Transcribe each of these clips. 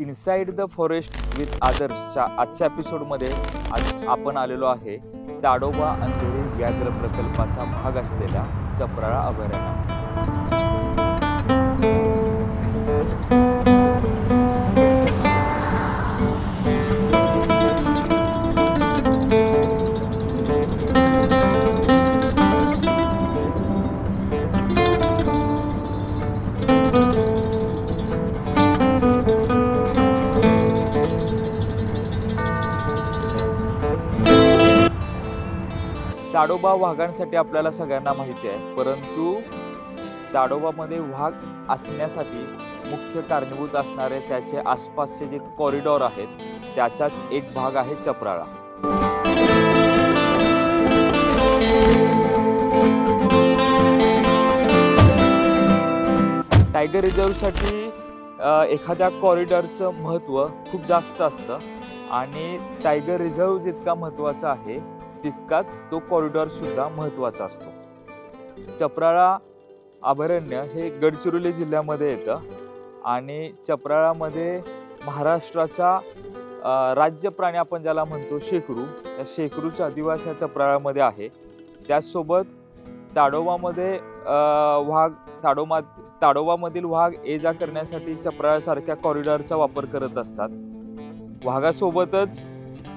Inside the forest with आदर्सच्या आजच्या एपिसोडमध्ये आज आपण आलेलो आहे ताडोबा अंधेरी व्याघ्र प्रकल्पाचा भाग असलेल्या चपराळा अभयारण्यात. ताडोबा वाघांसाठी आपल्याला सगळ्यांना माहिती आहे, परंतु ताडोबामध्ये वाघ असण्यासाठी मुख्य कारणीभूत असणारे त्याचे आसपासचे जे कॉरिडॉर आहेत त्याचाच एक भाग आहे चपराळा. टायगर रिझर्वसाठी एखाद्या कॉरिडॉरचं महत्त्व खूप जास्त असतं आणि टायगर रिझर्व जितका महत्त्वाचा आहे तितकाच तो कॉरिडॉर सुद्धा महत्त्वाचा असतो. चपराळा अभयारण्य हे गडचिरोली जिल्ह्यामध्ये येतं आणि चपराळामध्ये महाराष्ट्राचा राज्य प्राणी आपण ज्याला म्हणतो शेकरू, त्या शेकरूचा अधिवास या चपराळामध्ये आहे. त्याचसोबत ताडोबामध्ये ताडोबामधील वाघ ये जा करण्यासाठी चपराळासारख्या कॉरिडॉरचा वापर करत असतात. वाघासोबतच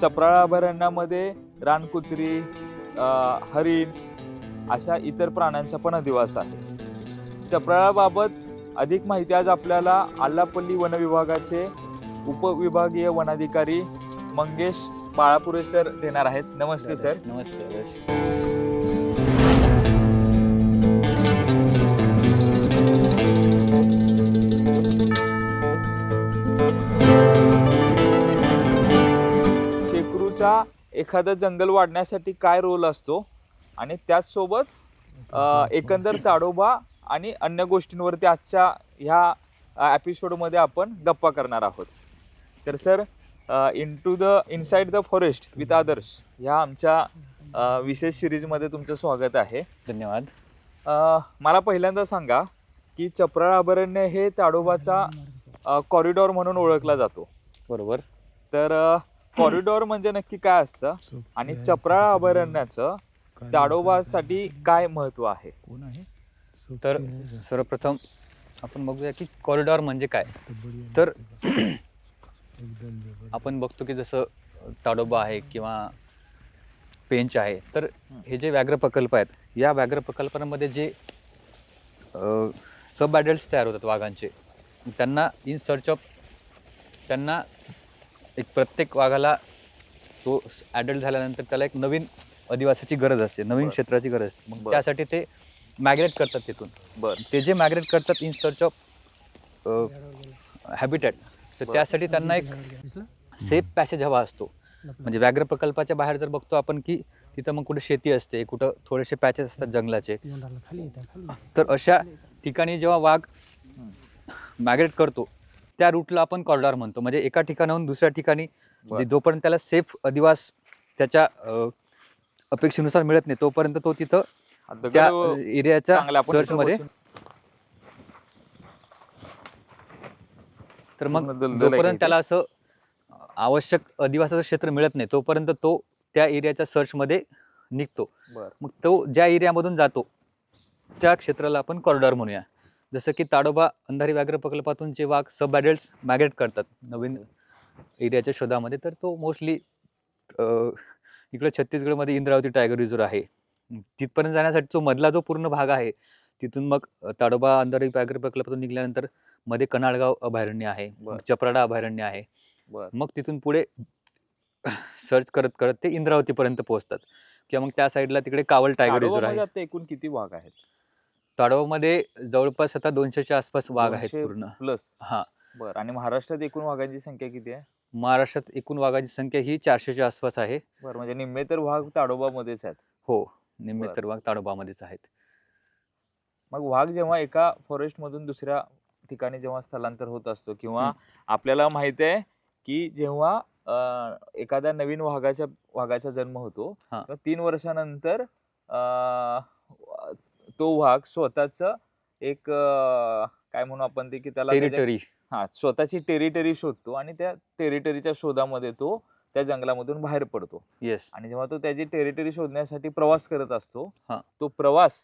चपराळा अभयारण्यामध्ये रानकुत्री, हरिण अशा इतर प्राण्यांचा पण अधिवास आहे. चपराळाबाबत अधिक माहिती आज आपल्याला आल्लापल्ली वन विभागाचे उपविभागीय वनाधिकारी मंगेश बाळापुरे सर देणार आहेत. नमस्ते सर. नमस्ते. शेकरूचा एखादं जंगल वाढण्यासाठी काय रोल असतो आणि त्याचसोबत एकंदर ताडोबा आणि अन्य गोष्टींवरती आजच्या ह्या एपिसोडमध्ये आपण गप्पा करणार आहोत. तर sir, inside the forest with others ह्या आमच्या विशेष सिरीजमध्ये तुमचं स्वागत आहे. धन्यवाद. मला पहिल्यांदा सांगा की चपराळा अभयारण्य हे ताडोबाचा कॉरिडॉर म्हणून ओळखला जातो, बरोबर. तर कॉरिडॉर म्हणजे नक्की काय असतं आणि चपराळा अभयारण्याचं ताडोबासाठी काय महत्व आहे? तर सर्वप्रथम आपण बघूया की कॉरिडॉर म्हणजे काय. तर आपण बघतो की जसं ताडोबा आहे किंवा पेंच आहे, तर हे जे व्याघ्र प्रकल्प आहेत, या व्याघ्र प्रकल्पांमध्ये जे सब ॲडल्ट्स तयार होतात वाघांचे, त्यांना इन सर्च ऑफ त्यांना एक प्रत्येक वाघाला तो ॲडल्ट झाल्यानंतर त्याला एक नवीन अधिवासाची गरज असते, नवीन क्षेत्राची गरज असते. मग त्यासाठी ते मायग्रेट करतात तिथून. ते जे मायग्रेट करतात इन सर्च ऑफ हॅबिटॅट, तर त्यासाठी त्यांना एक सेफ पॅसेज हवा असतो. म्हणजे व्याघ्र प्रकल्पाच्या बाहेर जर बघतो आपण की तिथं मग कुठे शेती असते, कुठं थोडेसे पॅचेस असतात जंगलाचे, तर अशा ठिकाणी जेव्हा वाघ मायग्रेट करतो त्या रूटला आपण कॉरिडॉर म्हणतो. म्हणजे एका ठिकाणाहून दुसऱ्या ठिकाणी जोपर्यंत त्याला सेफ अधिवास त्याच्या अपेक्षेनुसार मिळत नाही तोपर्यंत तो तिथं त्या एरियाच्या सर्चमध्ये, तर मग जोपर्यंत त्याला असं आवश्यक अधिवासाचं क्षेत्र मिळत नाही तोपर्यंत तो त्या एरियाच्या सर्चमध्ये निघतो. मग तो ज्या एरियामधून जातो त्या क्षेत्राला आपण कॉरिडॉर म्हणूया. जसं की ताडोबा अंधारी व्याघ्र प्रकल्पातून जे वाघ सब ॲडल्ट्स मायग्रेट करतात नवीन एरियाच्या शोधामध्ये, तर तो मोस्टली इकडे छत्तीसगडमध्ये इंद्रावती टायगर रिझर्व आहे, तिथपर्यंत जाण्यासाठी जो मधला जो पूर्ण भाग आहे तिथून मग ताडोबा अंधारी व्याघ्र प्रकल्पातून निघाल्यानंतर मध्ये कनाडगाव अभयारण्य आहे, चपराळा अभयारण्य आहे. मग तिथून पुढे सर्च करत करत ते इंद्रावतीपर्यंत पोहोचतात किंवा मग त्या साईडला तिकडे कावल टायगर रिझर्व आहे. आता एकूण किती वाघ आहेत ताडोबामध्ये? जवळपास आता 200च्या आसपास वाघ आहेत पूर्ण प्लस. हा. बरं. आणि महाराष्ट्रात एकूण वाघांची संख्या किती आहे? महाराष्ट्रात एकूण वाघाची संख्या ही 400च्या आसपास आहे. बरं, म्हणजे निम्मे तर वाघ ताडोबामध्येच आहेत. हो, निम्मे तर वाघ ताडोबामध्येच आहेत. मग वाघ जेव्हा एका फॉरेस्ट मधून दुसऱ्या ठिकाणी जेव्हा स्थलांतर होत असतो किंवा आपल्याला माहित आहे की जेव्हा एखाद्या नवीन वाघाचा जन्म होतो तर 3 वर्षानंतर तो वाघ स्वतःच एक काय म्हणू आपण ते, की त्याला त्याच्या- टेरिटरी. हा, स्वतःची टेरिटरी शोधतो आणि त्या टेरिटरीच्या शोधामध्ये तो त्या जंगलामधून बाहेर पडतो. येस. आणि जेव्हा तो त्याची टेरिटरी शोधण्यासाठी प्रवास करत असतो, हा. तो प्रवास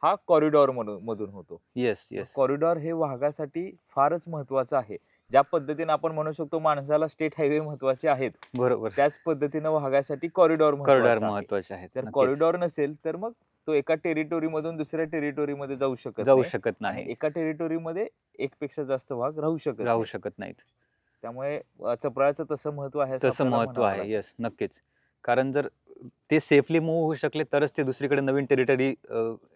हा कॉरिडॉर मधून होतो. Yes yes. कॉरिडॉर हे वाघासाठी फारच महत्वाचं आहे. ज्या पद्धतीने आपण म्हणू शकतो माणसाला स्टेट हायवे महत्वाचे आहेत, बरोबर. त्याच पद्धतीने वाघासाठी कॉरिडॉर कॉरिडॉर महत्वाचा आहे. महत्वाचे आहेत. जर नक्कीच. कॉरिडॉर नसेल तर मग तो एका टेरिटोरी मधून दुसऱ्या टेरिटोरी मध्ये जाऊ शकत जाऊ नाही. शकत आणि नाही. एका टेरिटोरी मध्ये एकपेक्षा जास्त वाघ राहू शकत राहू नाही. शकत नाहीत. त्यामुळे चप्राळाचं तसं महत्व आहे असं तसं आपल्याला महत्व म्हणावं आहे. लागेल. येस, नक्कीच. कारण जर ते सेफली मूव्ह होऊ शकले तरच ते दुसरीकडे नवीन टेरिटरी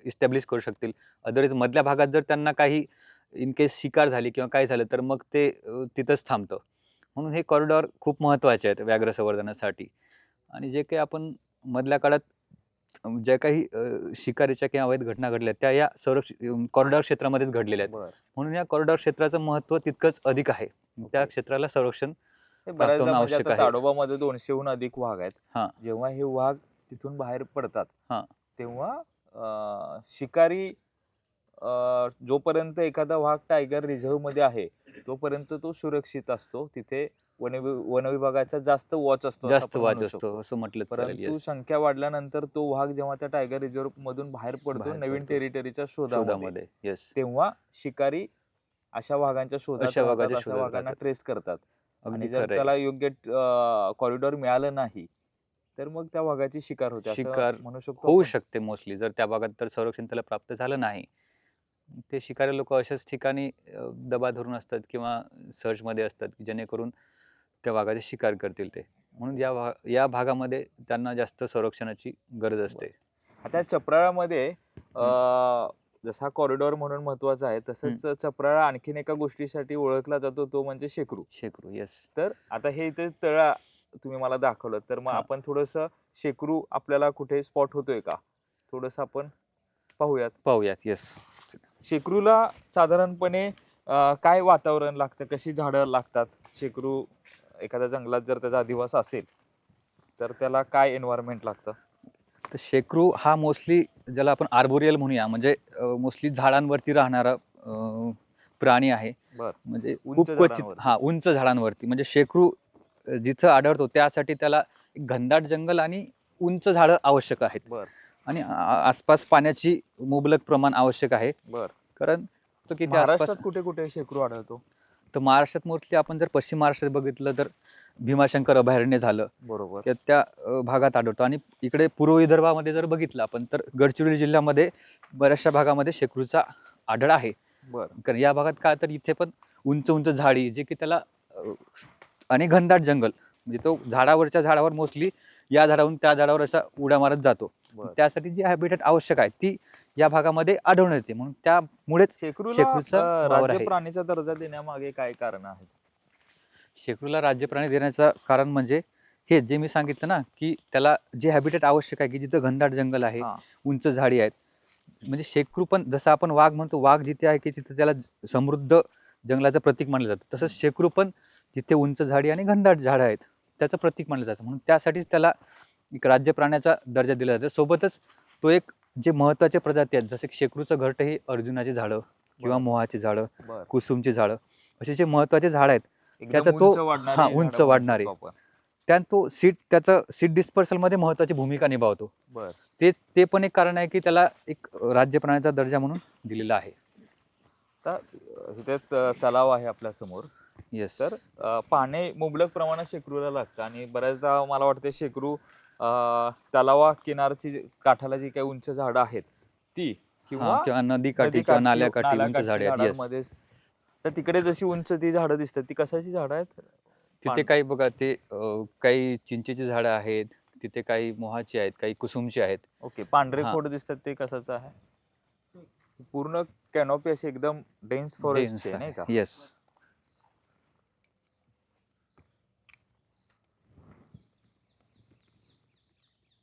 इस्टॅब्लिश करू शकतील. अदरवाईज मधल्या भागात जर त्यांना काही इन केस शिकार झाली किंवा काय झालं तर मग ते तिथंच थांबतं. म्हणून हे कॉरिडॉर खूप महत्त्वाचे आहेत व्याघ्र संवर्धनासाठी. आणि जे काही आपण मधल्या काळात ज्या काही शिकारीच्या किंवा अवैध घटना घडल्या त्या या कॉरिडॉर क्षेत्रामध्येच घडलेल्या आहेत. बरं. म्हणून या कॉरिडॉर क्षेत्राचं महत्त्व तितकंच अधिक आहे. त्या क्षेत्राला संरक्षण हे प्राप्त बऱ्याचदा होणं म्हणजे आवश्यक आता आहे. ताडोबामध्ये 200हून अधिक वाघ आहेत. हां. जेव्हा हे वाघ तिथून बाहेर पडतात, हां. तेव्हा शिकारी जोपर्यंत एखादा वाघ टायगर रिझर्व्ह मध्ये आहे तोपर्यंत तो सुरक्षित असतो. तिथे वनविभागाचा जास्त वॉच असतो असं जास्त आपण वाच म्हणू असतो शकतो. असं म्हटलं तर चालेल. परंतु येस. संख्या वाढल्यानंतर तो वाघ जेव्हा त्या टायगर रिझर्व्ह मधून बाहेर पडतो बाहेर नवीन पडतो. टेरिटरीच्या शोधामध्ये, शोधामध्ये. येस. तेव्हा शिकारी अशा वाघांच्या शोधात अशा राहतात, वाघाच्या अशा शोधात वाघांना राहतात. ट्रेस करतात. अगदी आणि जर खरं आहे. त्याला योग्य कॉरिडॉर मिळालं नाही तर मग त्या वाघाची शिकार होते असं शिकार म्हणू शकतो होऊ आपण. शकते मोस्टली जर त्या भागात तर संरक्षण त्याला प्राप्त झालं नाही. ते शिकारी लोक अशाच ठिकाणी दबा धरून असतात किंवा सर्चमध्ये असतात की जेणेकरून त्या वाघाची शिकार करतील ते. म्हणून या भागामध्ये त्यांना जास्त संरक्षणाची गरज असते. आता चप्राळामध्ये जसा कॉरिडॉर म्हणून महत्वाचा आहे तसंच चप्राळा आणखीन एका गोष्टीसाठी ओळखला जातो, तो म्हणजे शेकरू. शेकरू. येस. तर आता हे इथे तळा तुम्ही मला दाखवलं, तर मग हा. आपण थोडस शेकरू आपल्याला कुठे स्पॉट होतोय का थोडस आपण पाहूयात. पाहूयात. येस. शेकरूला साधारणपणे काय वातावरण लागतं, कशी झाडं लागतात? शेकरू एखाद्या जंगलात जर त्याचा अधिवास असेल तर त्याला काय एन्व्हायरमेंट लागतं? तर शेकरू हा मोस्टली ज्याला आपण आर्बोरियल म्हणूया म्हणजे मोस्टली झाडांवरती राहणारा प्राणी आहे. बर. म्हणजे उंच खूप क्वचित झाडांवरती. उंच झाडांवरती म्हणजे शेकरू जिथं आढळतो त्यासाठी त्याला एक घनदाट जंगल आणि उंच झाडं आवश्यक आहेत. बर. आणि आसपास पाण्याची मुबलक प्रमाण आवश्यक आहे. बर. कारण तो किती आसपास महाराष्ट्रात कुठे कुठे शेकरू आढळतो? तर महाराष्ट्रात मोस्टली आपण जर पश्चिम महाराष्ट्रात बघितलं तर भीमाशंकर अभयारण्य झालं, बरोबर. त्या भागात आढळतो. आणि इकडे पूर्व विदर्भामध्ये जर बघितलं आपण तर गडचिरोली जिल्ह्यामध्ये बऱ्याचशा भागामध्ये शेकरूचा आढळ आहे. बर. कारण या भागात काय तर इथे पण उंच उंच झाडी जे की त्याला आणि घनदाट जंगल म्हणजे तो झाडावरच्या झाडावर मोस्टली या झाडावरून त्या झाडावर असा उड्या मारत जातो. बर. त्यासाठी जी हॅबिटेट आवश्यक आहे ती या भागामध्ये आढळून येते. म्हणून त्यामुळेच शेकरूला शेकरूचा वावर राज्य आहे. प्राणीचा दर्जा देण्यामागे काय कारण आहे? शेकरूला राज्य प्राणी देण्याचं कारण म्हणजे हे जे मी सांगितलं ना की त्याला जे हॅबिटेट आवश्यक आहे की जिथं घनदाट जंगल आहे, हा. उंच झाडी आहेत. म्हणजे शेकरू पण जसं आपण वाघ म्हणतो वाघ जिथे आहे की तिथं त्याला समृद्ध जंगलाचं प्रतीक मानलं जातं, तसंच शेकरू पण तिथे उंच झाडी आणि घनदाट झाडं आहेत त्याचं प्रतीक मानलं जातं. म्हणून त्यासाठीच त्याला एक राज्य प्राण्याचा दर्जा दिला जातो. सोबतच तो एक जे महत्त्वाचे प्रजाती आहेत जसे की शेकरूचं घरटं ही अर्जुनाची झाडं किंवा बर. मोहाची झाडं, बर. कुसुमची झाडं असे जे महत्त्वाचे झाडं आहेत त्याचा एकदम तो उंच वाढणारी हां झाडं उंच म्हणू वाढणारे शकतो आपण. त्यात तो त्याचं सीड डिस्पर्सलमध्ये महत्त्वाची भूमिका निभावतो. बर. ते पण एक कारण आहे की त्याला एक राज्य प्राण्याचा दर्जा म्हणून दिलेला आहे. आता इथे तलाव आहे आपल्या समोर. येस. तर पाणी मुबलक प्रमाणात शेकरूला लागतं आणि बऱ्याचदा मला वाटतं शेकरू तलावा किनारची काठाला जी काही उंच झाडं आहेत ती हां, किंवा नदीकाठी किंवा नाल्याकाठी उंच झाडे आहेत. येस. झाडांमध्ये, तर तिकडे जशी उंच ती झाडं दिसतात ती कशाची झाडं आहेत? तिथे काही बघा ते काही चिंचेची झाडं आहेत, तिथे काही मोहाची आहेत, काही कुसुमची आहेत. ओके. पांढरे हां. खोड दिसतात ते कशाचं आहे? पूर्ण कॅनॉपी अशी एकदम डेन्स फॉरेस्टची आहे नाही का? येस.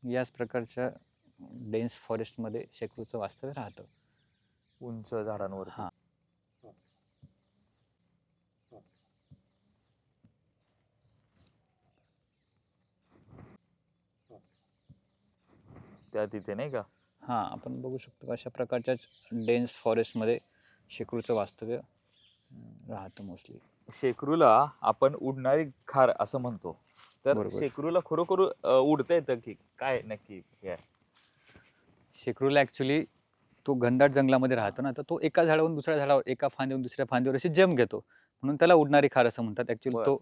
याच प्रकारच्या डेन्स फॉरेस्टमध्ये शेकरूचं वास्तव्य राहतं. उंच झाडांवर. हां. त्या तिथे नाही का? हां, आपण बघू शकतो अशा प्रकारच्याच डेन्स फॉरेस्टमध्ये शेकरूचं वास्तव्य राहतं मोस्टली. शेकरूला आपण उडणारी खार असं म्हणतो. तर बरोबर. शेकरूला खरोखर उडता येतं की काय नक्की हे आहे? शेकरूला ॲक्च्युली तो घनदाट जंगलामध्ये राहतो ना, तर तो एका झाडावरून दुसऱ्या झाडावर, एका फांदीवरून दुसऱ्या फांदीवर अशी जंप घेतो. म्हणून त्याला उडणारी खार असं म्हणतात. ॲक्च्युली बरं. तो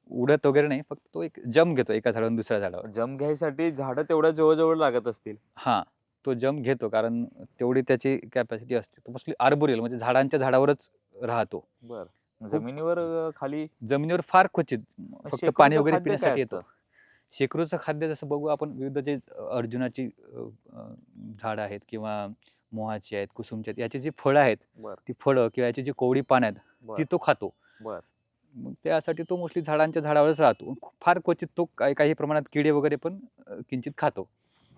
उडत वगैरे नाही, फक्त तो एक जंप घेतो एका झाडावरून दुसऱ्या झाडावर. जम घ्यायसाठी झाडं तेवढ्या जवळ-जवळ लागत असतील. हां, तो जंप घेतो कारण तेवढी त्याची कॅपॅसिटी असते. तो मोस्टली आर्बोरियल म्हणजे झाडांच्या झाडावरच राहतो. बरं. खूप जमिनीवर खाली जमिनीवर फार क्वचित फक्त पाणी शेकरूचं वगैरे खाद्य काय पिण्यासाठी असतं? येतो. शेकरूचं खाद्य जसं बघू आपण विविध जे अर्जुनाची झाडं आहेत किंवा मोहाची आहेत, कुसुमची आहेत, याची जी फळं आहेत, बरं, ती फळं किंवा याची जी कोवळी पानं आहेत, ती बरं, तो खातो. बरं, मग त्यासाठी तो मोस्टली झाडांच्या झाडावरच राहतो. फार क्वचित तो काही काही प्रमाणात किडे वगैरे पण किंचित खातो.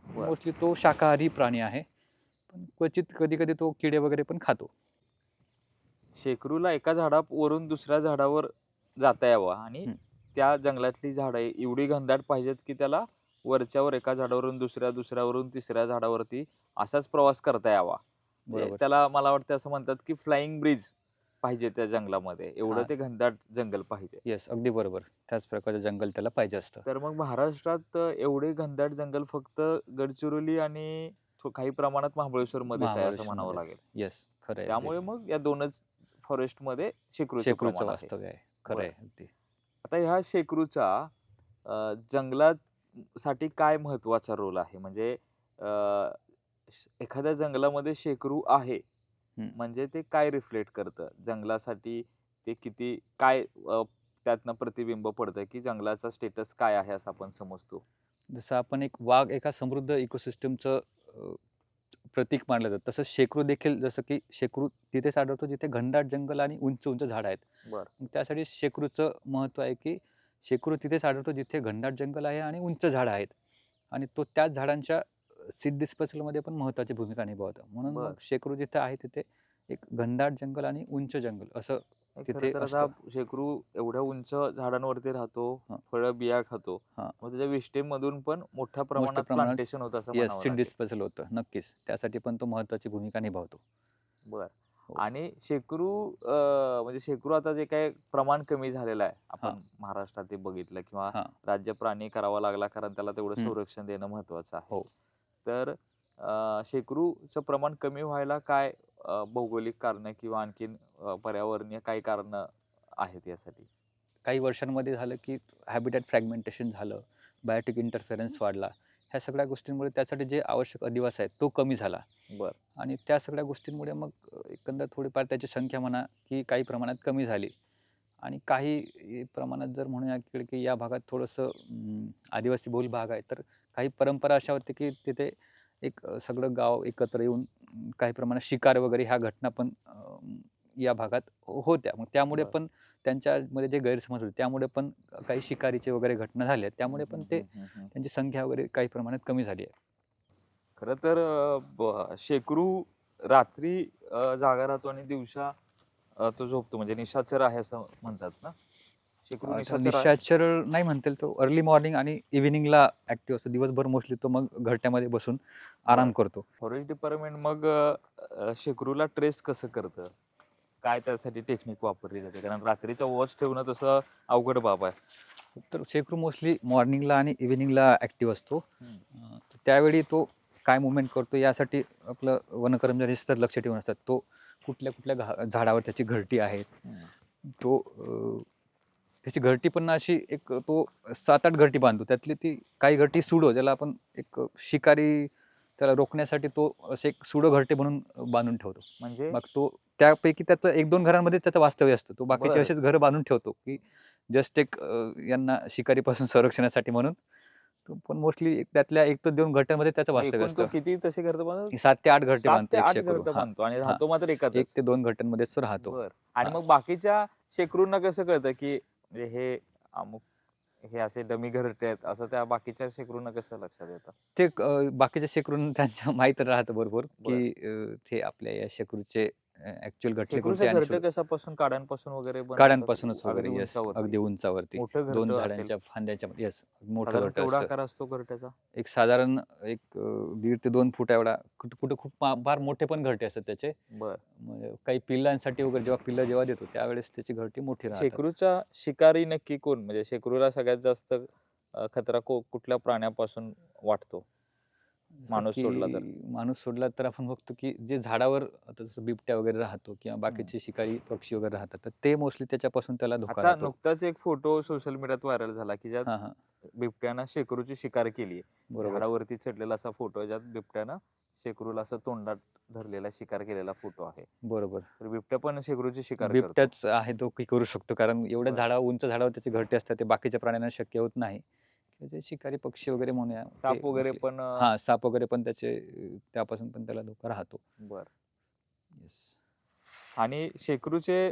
बरं. मोस्टली तो शाकाहारी प्राणी आहे. पण क्वचित कधी-कधी तो किडे वगैरे पण खातो. शेकरूला एका झाडावरून दुसऱ्या झाडावर जाता यावं आणि हं, त्या जंगलातली झाडं एवढी घनदाट पाहिजेत, की त्याला वरच्यावर एका झाडावरून दुसऱ्यावरून तिसऱ्या झाडावरती असाच प्रवास करता यावा. म्हणजे बरोबर. त्याला मला वाटतं असं म्हणतात, की फ्लाइंग ब्रिज पाहिजे त्या जंगलामध्ये. एवढं हां, ते घनदाट जंगल पाहिजे. येस, अगदी बरोबर. त्याच प्रकारचं जंगल त्याला पाहिजे असतं. तर मग महाराष्ट्रात एवढे घनदाट जंगल फक्त गडचिरोली आणि काही प्रमाणात महाबळेश्वरमध्येच आहे असं म्हणावं महाबळेश्वरमध्ये. लागेल. येस, खरं आहे अगदी. त्यामुळे मग या 2च फॉरेस्टमध्ये शेकरूचं शेकरूचं प्रमाण आहे. वास्तव्य आहे. खरं बरं. आहे अगदी. आता ह्या शेकरूचा जंगलात साठी काय महत्त्वाचा रोल आहे? म्हणजे एखाद्या जंगलामध्ये शेकरू आहे, हं. म्हणजे ते काय रिफ्लेक्ट करतं? जंगलासाठी ते किती काय त्यातनं प्रतिबिंब पडतं, की जंगलाचा स्टेटस काय आहे असं आपण समजतो? जसं आपण एक वाघ एका समृद्ध इकोसिस्टमचं प्रतीक मानलं जातं. तसंच शेकरू देखील, जसं की शेकरू तिथेच आढळतो जिथे घनदाट जंगल आणि उंच-उंच झाडं आहेत. बरं, मग त्यासाठी शेकरूचं महत्त्व आहे, की शेकरू तिथेच आढळतो जिथे घनदाट जंगल आहे आणि उंच झाडं आहेत. आणि तो त्याच झाडांच्या सीड डिस्पर्सलमध्ये पण महत्त्वाची भूमिका निभावतो. म्हणून मग बरं. शेकरू जिथे आहे तिथे एक घनदाट जंगल आणि उंच जंगल असं नाही खरं तिथे तर आता असतं. शेकरू एवढ्या उंच झाडांवरती राहतो, हां, फळं, बिया खातो. हां. मग त्याच्या विष्ठेमधून पण मोठ्या मोठ्या प्रमाणात प्रमाणात प्लांटेशन होतं असं येस, म्हणावं सीड लागेल. डिस्पर्सल होतं. नक्कीच. त्यासाठी पण तो महत्त्वाची भूमिका निभावतो. बरं. हो. आणि शेकरू म्हणजे शेकरू आता जे काही प्रमाण कमी झालेलं आहे, हां, आपण महाराष्ट्रात ते बघितलं किंवा हां. राज्य प्राणी करावा लागला कारण त्याला तेवढं हं. संरक्षण देणं महत्त्वाचं आहे. हो. तर शेकरूचं प्रमाण कमी व्हायला काय भौगोलिक कारणं किंवा आणखीन पर्यावरणीय काही कारणं आहेत यासाठी? काही वर्षांमध्ये झालं, की हॅबिटॅट फ्रॅगमेंटेशन झालं, बायोटिक इंटरफेरन्स वाढला. ह्या सगळ्या गोष्टींमुळे त्यासाठी जे आवश्यक अधिवास आहेत, तो कमी झाला बरं, आणि त्या सगळ्या गोष्टींमुळे मग एकंदर थोडीफार त्याची संख्या म्हणा, की काही प्रमाणात कमी झाली आणि काही प्रमाणात जर म्हणूया इकडे, की या भागात थोडंसं आदिवासी बहुल भाग आहे, तर काही परंपरा अशा होत्या, की तिथे एक सगळं गाव एकत्र येऊन काही प्रमाणात शिकार वगैरे ह्या घटना पण या भागात होत्या. मग त्यामुळे बरं. पण त्यांच्यामध्ये जे गैरसमज होते, त्यामुळे पण काही शिकारीचे वगैरे घटना झाल्या. हं, त्यामुळे पण हं, ते हं, हं, हं. त्यांची संख्या वगैरे काही प्रमाणात कमी झाली आहे. खरं तर शेकरू रात्री जागा राहतो आणि दिवसा तो झोपतो म्हणजे निशाचर आहे असं म्हणतात ना? शेकरू आता निशाचर आहे? निशाचर नाही म्हणता येईल, तो अर्ली मॉर्निंग आणि इव्हनिंगला ॲक्टिव्ह असतो. दिवसभर मोस्टली तो मग घरट्यामध्ये बसून आराम बरं. करतो. फॉरेस्ट डिपार्टमेंट मग शेकरूला ट्रेस कसं करतं? काय त्यासाठी टेक्निक वापरली जाते? कारण रात्रीचा वॉच ठेवणं तसं अवघड बाब आहे. तर शेकरू मोस्टली मॉर्निंगला आणि इव्हनिंगला ॲक्टिव्ह असतो. हं, त्यावेळी तो काय मूव्हमेंट करतो यासाठी आपलं वनकर्मचारी सतत लक्ष ठेवून असतात. तो कुठल्या-कुठल्या झाडावर त्याची घरटी आहे. हं. तो त्याची घरटी पण अशी एक तो 7-8 घरटी बांधतो. त्यातली ती काही घरटी सुडो, ज्याला आपण एक शिकारी त्याला रोखण्यासाठी तो असे एक सुडो घरटे म्हणून बांधून ठेवतो. म्हणजे मग तो त्यापैकी त्याचं 1-2 घरांमध्ये त्याचं वास्तव्य असतं. तो बाकीचे बरं. असेच घरं बांधून ठेवतो, की जस्ट एक यांना शिकारीपासून संरक्षणासाठी म्हणून. पण मोस्टली त्यातल्या 1 ते 2 घरट्यांमध्ये त्याचं मग वास्तव्य एकूण तो असतं. किती तसे घरटं बांधतो? 7 ते 8 घरटे 7 बांधतो ते एक 8 शेकरू. घरटं हां, बांधतो आणि हां. राहतो मात्र 1 एकातच. ते 2 घरट्यांमध्येच तो राहतो. बरं. आणि हां. मग बाकीच्या शेकरूंना कसं कळतं, की म्हणजे हे अमुक हे असे डमी घरटे आहेत, असं त्या बाकीच्या शेकरूंना कसं लक्षात येतं? ते बाकीच्या शेकरूंना त्यांच्या माहीत राहतं बरोबर, बरं. की ते आपल्या या शेकरूचे ऍक्च्युअल घरटे शेकरूचे कोणते आणि घरटे कशापासून, काड्यांपासून वगैरे बनवतात? काड्यांपासूनच अगदी वगैरे. येस, उंचावरती. अगदी उंचावरती. मोठं घरटं 2 असेल. झाडांच्या फांद्याच्या. येस, मोठं साधारण घरटं केवढा असतं. आकार असतो घरट्याचा? एक साधारण एक 1.5 ते 2 फूट एवढा. कुठं कुठं खूप फार मोठे पण घरटे असतात त्याचे. बर. म्हणजे काही पिल्लांसाठी वगैरे जेव्हा पिल्लं जेव्हा देतो त्यावेळेस त्याची घरटी मोठी राहतात. शेकरूचा शिकारी नक्की कोण? म्हणजे शेकरूला सगळ्यात जास्त खतरा कुठल्या प्राण्यापासून वाटतो? जसं माणूस सोडला तर? की माणूस सोडला तर आपण बघतो की जे झाडावर आता जसं बिबट्या वगैरे राहतो किंवा बाकीचे शिकारी पक्षी वगैरे राहतात, तर ते मोस्टली त्याच्यापासून त्याला धोका आता राहतो. नुकताच एक फोटो सोशल मीडियात व्हायरल झाला की ज्यात हां, हां. बिबट्यानं शेकरूची शिकार केली. बरोबर. झाडावरती चढलेला असा फोटो आहे, ज्यात बिबट्यानं शेकरूला असं तोंडात धरलेला शिकार केलेला फोटो आहे. बरोबर. तर बिबट्या पण शेकरूची शिकार करतो. बिबट्याच आहे तो की करू शकतो, कारण एवढ्या बरं. उंच झाडावर त्याचे घरटे असतात, ते बाकीच्या प्राण्यांना शक्य होत नाही. जे शिकारी पक्षी वगैरे म्हणूया साप वगैरे पण हां, साप वगैरे पण त्याचे त्यापासून पण त्याला धोका राहतो. बर. येस. आणि शेकरूचे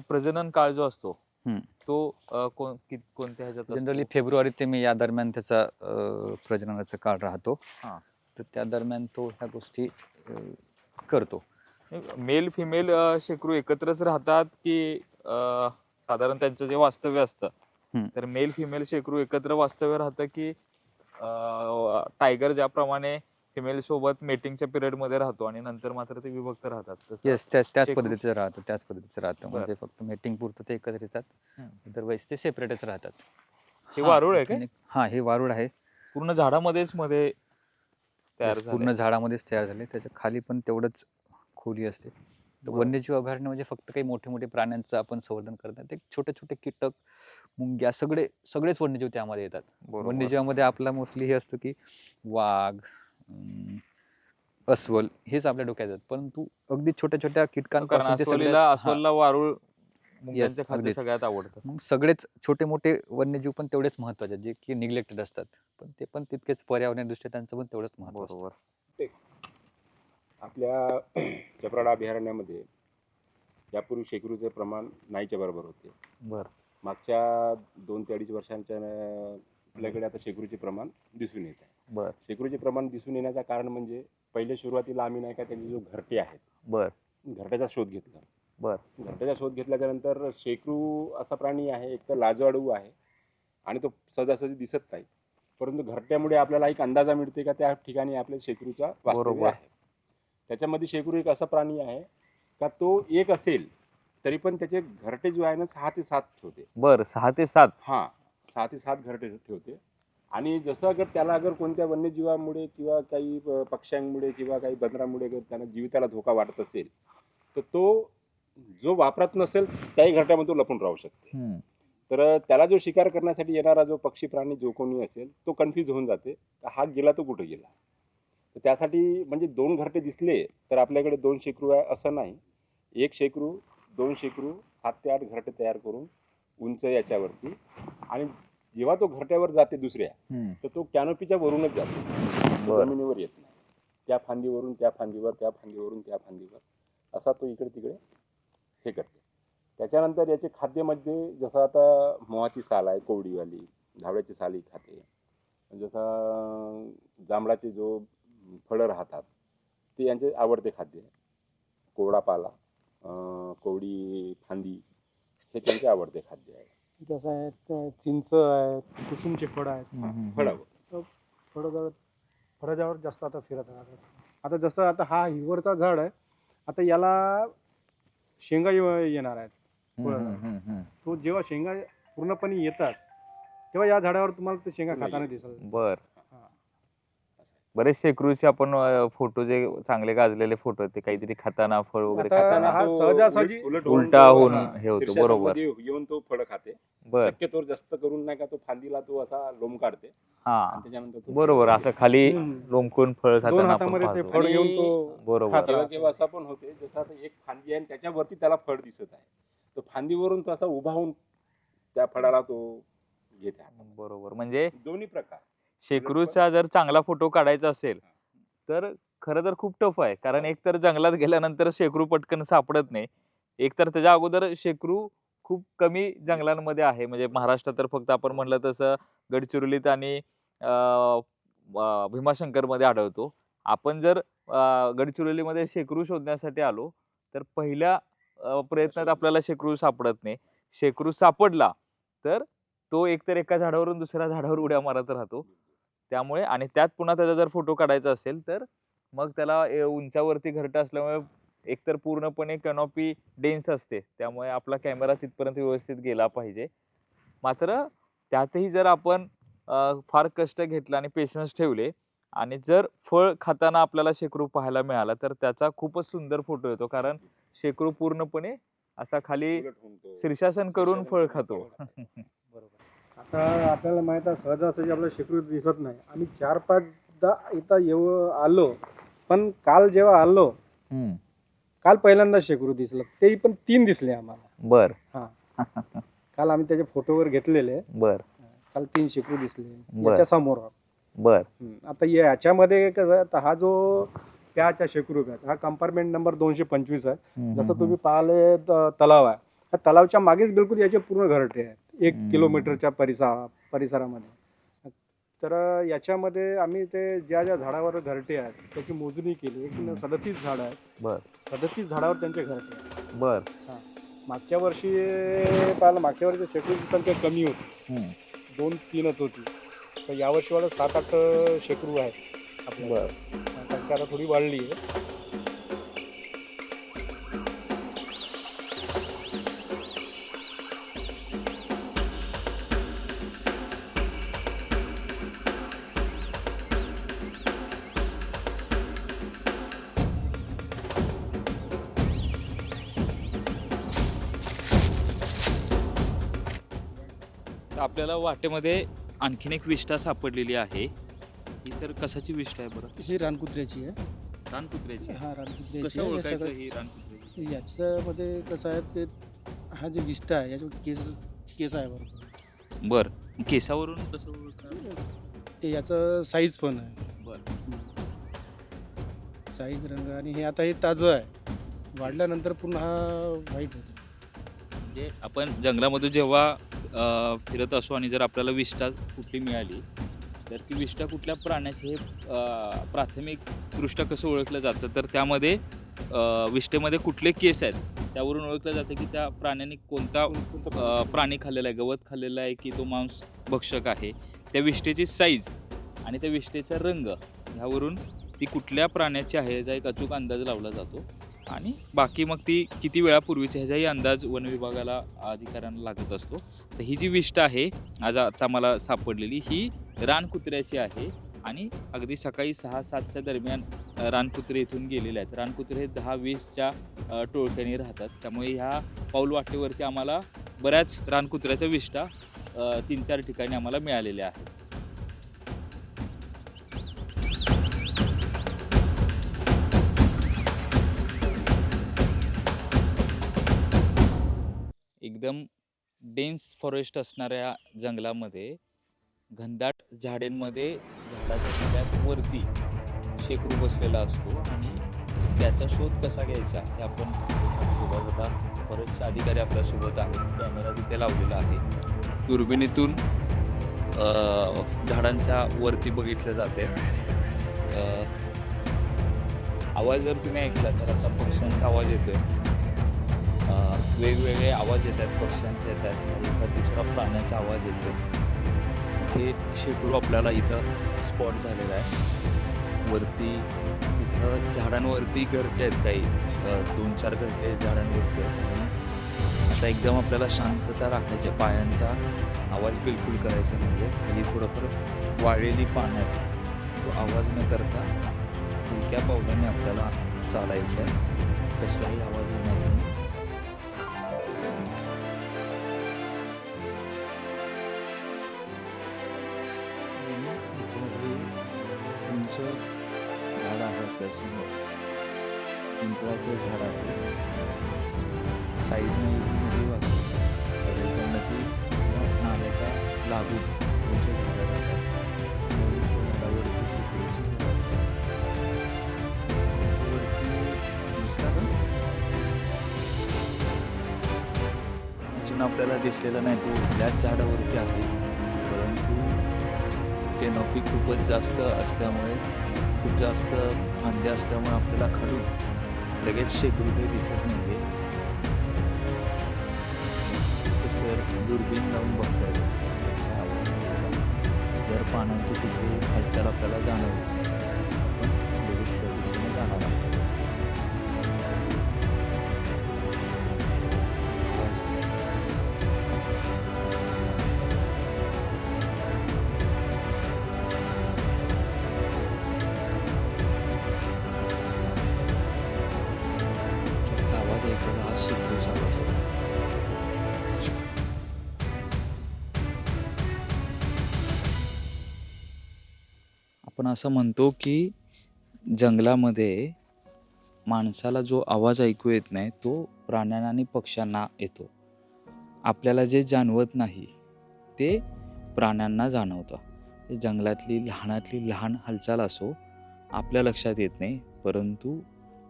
प्रजनन काळ जो असतो हं. तो कोणत्या ह्याच्यात जनरली असतो? फेब्रुवारी ते मे या दरम्यान त्याचा प्रजननाचा काळ राहतो. हां. तर त्या दरम्यान तो ह्या गोष्टी करतो. मेल फिमेल शेकरू एकत्रच राहतात की साधारण त्यांचं जे वास्तव्य असतं, हं. तर मेल फिमेल शेकरू एकत्र वास्तव्य राहतं की टायगर ज्याप्रमाणे फिमेल सोबत मेटिंगच्या पिरियड मध्ये राहतो आणि नंतर मात्र ते विभक्त राहतात, तसं येस, त्याच शेकरू? पद्धतीचं राहतं, त्याच पद्धतीचं राहतं. बरं. म्हणजे फक्त मीटिंग पुरतं ते एकत्र येतात. हं. अदरवाईज ते सेपरेटच राहतात. हे हां, वारुळ आहे काय? आणखीन एक हां, हे वारुळ आहे. पूर्ण झाडामध्येच मध्ये तयार येस, झालंय? पूर्ण झाडामध्येच तयार झाले. त्याच्या खाली पण तेवढंच खोली असते. तर बरं. वन्यजीव अभयारण्य म्हणजे फक्त काही मोठे-मोठे प्राण्यांचं आपण संवर्धन करतात. ते छोटे-छोटे कीटक, मुंग्या सगळेच वन्यजीव त्यामध्ये येतात. बरोबर. वन्यजीवामध्ये आपला मोस्टली हे असतं की वाघ, अस्वल हेच आपल्या डोक्यात येतात. परंतु अगदी छोट्या-छोट्या कारण कीटकांपासून ते सगळ्याच हां, अस्वलला वारुळ येस, मुंग्यांचे खाद्य अगदीच. सगळ्यात आवडतं. मग सगळेच छोटे-मोठे वन्यजीव पण तेवढेच महत्त्वाचे आहेत, जे की निग्लेक्टेड असतात. पण ते पण तितकेच पर्यावरणीयदृष्ट्या त्यांचं पण तेवढंच महत्त्व असतं. बरोबर. आपल्या चपराळा अभयारण्यामध्ये यापूर्वी शेकरूचे प्रमाण नाहीच्या बरोबर होते. बर. मागच्या 2 ते 2.5 वर्षांच्या आपल्याकडे आता शेकरूचे प्रमाण दिसून येत आहे. बर. शेकरूचे प्रमाण दिसून येण्याचं कारण म्हणजे पहिले सुरुवातीला आम्ही नाही का त्यांचे जो घरटे आहेत, बर. घरट्याचा शोध घेतला. बर. घरट्याचा शोध घेतल्यानंतर शेकरू असा प्राणी आहे, एक तर लाजवाडू आहे आणि तो सहजासहजी दिसत नाही. परंतु घरट्यामुळे आपल्याला एक अंदाजा मिळते का त्या ठिकाणी आपल्या शेकरूचा वास्तव्य बरोबर. आहे. त्याच्यामध्ये शेकरू एक असा प्राणी आहे का तो एक असेल तरी पण त्याचे घरटे जो आहे ना 6 ते 7 ठेवते. बर. 6 ते 7. हां, 6 ते 7 घरटे ठेवते. आणि जसं अगर त्याला अगर कोणत्या वन्यजीवामुळे किंवा काही पक्ष्यांमुळे किंवा काही बंदरामुळे अगर त्यांना जीविताला धोका वाटत असेल, तर तो जो वापरात नसेल त्याही घरट्यामध्ये तो लपून राहू शकते. तर त्याला जो शिकार करण्यासाठी येणारा जो पक्षी प्राणी जो कोणी असेल तो कन्फ्यूज होऊन जाते, हा गेला तो कुठे गेला. तर त्यासाठी म्हणजे 2 घरटे दिसले तर आपल्याकडे 2 शेकरू आहे असं नाही. 1 शेकरू, 2 शेकरू, 7 ते 8 घरटे तयार करून उंच याच्यावरती, आणि जेव्हा तो घरट्यावर जाते दुसऱ्या, तर तो कॅनोपीच्या वरूनच जातो, तो जमिनीवर येत नाही. त्या फांदीवरून त्या फांदीवर, त्या फांदीवरून त्या फांदीवर असा तो इकडे तिकडे हे करते. त्याच्यानंतर याचे खाद्यामध्ये जसं आता मोहाची साल आहे कोवडीवाली, धावड्याची सालही खाते. जसं जांभळाचे जो फळं राहतात ते यांचे आवडते खाद्य आहे. कोवडा पाला, कोवडी फांदी हे त्यांचे आवडते खाद्य आहे. कसं आहे चिंच आहे, कुसुमचे फळं आहेत. फळावर फळावर जास्त आता फिरत राहतात. आता जसं आता हा हिवरचा झाड आहे, आता याला शेंगा येणार आहेत. तो जेव्हा शेंगा पूर्णपणे येतात तेव्हा या झाडावर तुम्हाला ते शेंगा खाताना दिसेल. बर. बरेच शेकरूचे आपण फोटो जे चांगले गाजलेले फोटो ते काहीतरी खाताना फळ वगैरे आता खाताना हा सहजासहजी उलटा होऊन हे होतो. बरोबर. येऊन तो फळ खाते. बर. शक्यतो जास्त करून नाही का तो फांदीला तो असा लोम काढते हा, आणि त्याच्यानंतर तो बरोबर. असं खाली लोंबकून फळ 2 खाताना आपण हातामध्ये ते पाहतो. फळ घेऊन तो बरोबर. खात केव्हा राहतो. केव्हा असं पण होते, जसं आता एक फांदी आहे आणि त्याच्यावरती त्याला फळ दिसत आहे, तो फांदीवरून तो असा उभा होऊन त्या फळाला तो घेत आहे. बरोबर. म्हणजे दोन्ही प्रकार. शेकरूचा जर चांगला फोटो काढायचा असेल तर खरं तर खूप टफ आहे, कारण एक तर जंगलात गेल्यानंतर शेकरू पटकन सापडत नाही. एक तर त्याच्या अगोदर शेकरू खूप कमी जंगलांमध्ये आहे. म्हणजे महाराष्ट्रात तर फक्त आपण म्हणलं तसं गडचिरोलीत आणि भीमाशंकर मध्ये आढळतो. आपण जर गडचिरोलीमध्ये शेकरू शोधण्यासाठी आलो तर पहिल्या प्रयत्नात आपल्याला शेकरू सापडत नाही. शेकरू सापडला तर तो एकतर एका झाडावरून दुसऱ्या झाडावर उड्या मारत राहतो. त्यामुळे आणि त्यात पुन्हा त्याचा जर फोटो काढायचा असेल तर मग त्याला उंचावरती घरटं असल्यामुळे एकतर पूर्णपणे कॅनॉपी डेन्स असते, त्यामुळे आपला कॅमेरा तिथपर्यंत व्यवस्थित गेला पाहिजे. मात्र त्यातही जर आपण फार कष्ट घेतलं आणि पेशन्स ठेवले आणि जर फळ खाताना आपल्याला शेकरू पाहायला मिळाला तर त्याचा खूपच सुंदर फोटो येतो. कारण शेकरू पूर्णपणे असा खाली उलट होऊन तो शीर्षासन करून फळ खातो. बरोबर. आता आपल्याला माहित आहे सहजासहजी आपल्याला शेकरू दिसत नाही. आम्ही 4-5दा इथं आलो, पण काल जेव्हा आलो काल पहिल्यांदा शेकरू दिसलं, ते पण 3 दिसले आम्हाला. बर काल आम्ही त्याचे फोटोवर घेतलेले. बर काल 3 शेकरू दिसले बर. याच्या समोर. बर आता याच्यामध्ये कसं आहे, तर हा जो प्याचा शेकरू आहे हा कंपार्टमेंट नंबर 225 आहे. जसं तुम्ही पाहिले तलाव आहे, त्या तलावच्या मागेच बिलकुल याचे पूर्ण घरटे आहेत 1 किलोमीटरच्या परिसरामध्ये. तर याच्यामध्ये आम्ही ते ज्या ज्या झाडावर घरटे आहेत त्याची मोजणी केली. एकूण 37 झाडं आहेत. बर 37 झाडावर त्यांचे घरटे आहेत. बर मागच्या वर्षी पाहिलं, मागच्या वर्षी शेकरूची संख्या कमी होती, 2-3च होती. तर यावर्षी वाला 7-8 शेकरू आहेत आपल्याला. संख्या आता थोडी वाढली आहे. आपल्याला वाटेमध्ये आणखीन एक विष्ठा सापडलेली आहे. ही सर कशाची विष्ठा आहे बरं? ही रानकुत्र्याची आहे. रानकुत्र्याची. हा रानकुत्र्याची कसं आहे. हे ओळखायचं सगळं- ही रानकुत्री? याच्यामध्ये कसं आहे ते, हा जे विष्ठा आहे याच्यामध्ये केस आहे बरोबर. बर केसावरून कसं ओळखणार? ते याचं साईज पण आहे, बर साईज, रंग. आणि हे आता हे ताजं आहे, वाढल्यानंतर पुन्हा व्हाईट होतं. म्हणजे आपण जंगलामध्ये जेव्हा फिरत असो आणि जर आपल्याला विष्ठा कुठली मिळाली तर ती विष्ठा कुठल्या प्राण्याचे हे प्राथमिक दृष्ट्या कसं ओळखलं जातं तर त्यामध्ये विष्ठेमध्ये कुठले केस आहेत त्यावरून ओळखलं जातं की त्या प्राण्याने कोणता प्राणी खाल्लेला आहे, गवत खाल्लेला आहे की तो मांस भक्षक आहे. त्या विष्ठेची साईज आणि त्या विष्ठेचा रंग ह्यावरून ती कुठल्या प्राण्याची आहे याचा एक अचूक अंदाज लावला जातो. आणि बाकी मग ती किती वेळापूर्वीची ह्याचाही अंदाज वन विभागाला अधिकाऱ्यांना लागत असतो. तर ही जी विष्ठा आहे आज आता मला सापडलेली ही रानकुत्र्याची आहे आणि अगदी सकाळी 6-7च्या दरम्यान रानकुत्रे इथून गेलेले आहेत. रानकुत्रे हे 10-20च्या टोळक्याने राहतात, त्यामुळे ह्या पाऊल वाटेवरती आम्हाला बऱ्याच रानकुत्र्याच्या विष्ठा 3-4 ठिकाणी आम्हाला मिळालेल्या आहेत. एकदम डेन्स फॉरेस्ट असणाऱ्या जंगलामध्ये घनदाट झाडांमध्ये झाडाच्या सगळ्यात वरती शेकरू बसलेला असतो आणि त्याचा शोध कसा घ्यायचा हे आपण सोबत आता फॉरेस्टचे अधिकारी आपल्यासोबत आहेत. कॅमेरा तिथे लावलेला आहे. दुर्बिणीतून झाडांच्या वरती बघितलं जाते. आवाज जर तुम्ही ऐकला तर आता पक्ष्यांचा आवाज येतोय. वेगवेगळे आवाज येतात, पक्ष्यांचे येतात, एका दुसरा प्राण्याचा आवाज येतो. ते शेकरू आपल्याला इथं स्पॉट झालेला आहे. वरती इथं झाडांवरती घरटे आहेत, काही 2-4 घरटे झाडांवरती आहेत. आणि आता एकदम आपल्याला शांतता राखायची, पायांचा आवाज बिलकुल करायचा म्हणजे खाली थोडंफार वाळलेली पानं आहेत, तो आवाज न करता हलक्या पावलाने आपल्याला चालायचं आहे. कसलाही आवाज येणार नाही. उंच झाड आहे त्यासमोर पिंपळाचं झाड आहे. साईडने नदी वाहते, त्या नदी नाल्याचा लागून उंच झाडं राहतात. झाडावरती शेकरूची झाडं वरती दिसतात ना, अजून आपल्याला दिसलेला नाही तो त्याच झाडावरती आहे, परंतु कॅनॉपी खूपच जास्त असल्यामुळे, खूप जास्त फांद्या असल्यामुळे आपल्याला खालून लगेच शेकरू काही दिसत नाहीये. सर दुर्बीण लावून बघतायत. काय आवाज येतोय का? जर पानांची कुठली हालचाल आपल्याला जाणवली आपण लगेच त्या दिशेने जाणार आहोत. आवाज फक्त आवाज ऐकला हा शेकरूचा आवाज होता. आपण असं म्हणतो की जंगलामध्ये माणसाला जो आवाज ऐकू येत नाही तो प्राण्यांना आणि पक्ष्यांना येतो. आपल्याला जे जाणवत नाही ते प्राण्यांना जाणवतं. ते जंगलातली लहानातली लहान हालचाल असो आपल्या लक्षात येत नाही, परंतु